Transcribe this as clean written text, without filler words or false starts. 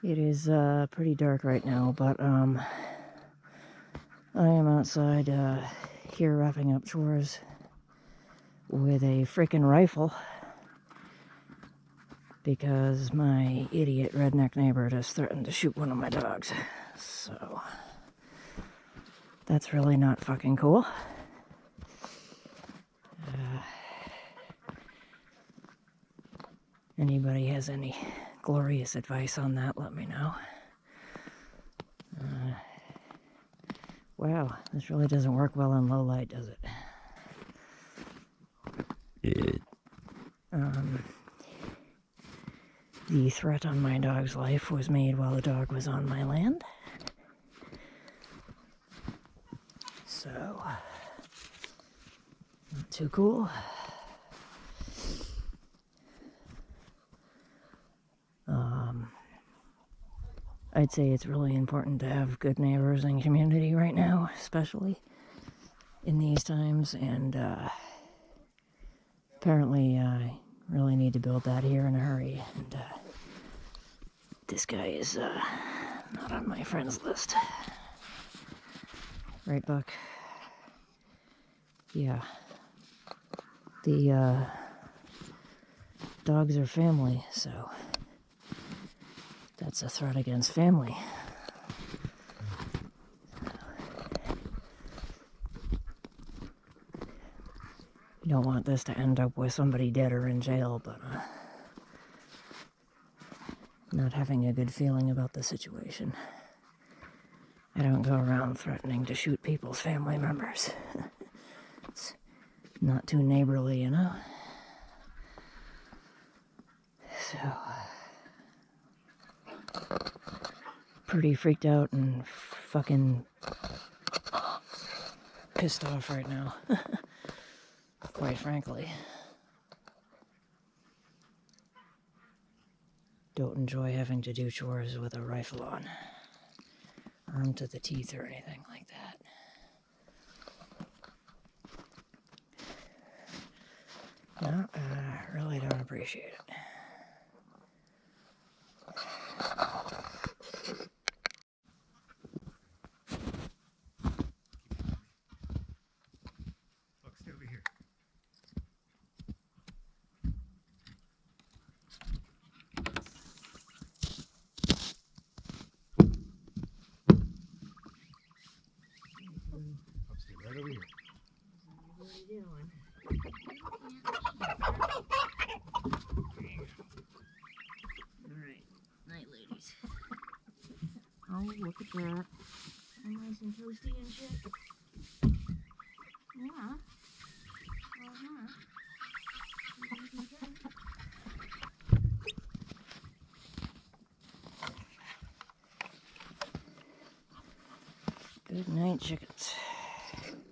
It is pretty dark right now, but I am outside here wrapping up chores with a freaking rifle because my idiot redneck neighbor just threatened to shoot one of my dogs. So that's really not fucking cool. Anybody has any glorious advice on that, let me know. Wow, this really doesn't work well in low light, does it? The threat on my dog's life was made while the dog was on my land. So, not too cool. I'd say it's really important to have good neighbors in community right now, especially in these times, and apparently I really need to build that here in a hurry, and this guy is not on my friends list. Right, Buck? Yeah. The dogs are family, so that's a threat against family. You don't want this to end up with somebody dead or in jail, but not having a good feeling about the situation. I don't go around threatening to shoot people's family members. It's not too neighborly, you know? So, pretty freaked out and fucking pissed off right now. Quite frankly. Don't enjoy having to do chores with a rifle on, armed to the teeth or anything like that. No, I really don't appreciate it. Look, stay over here. Up, stay right over here. What are you doing? Alright, night ladies. Oh, look at that. I'm nice and toasty and shit. Yeah. Good night, chickens.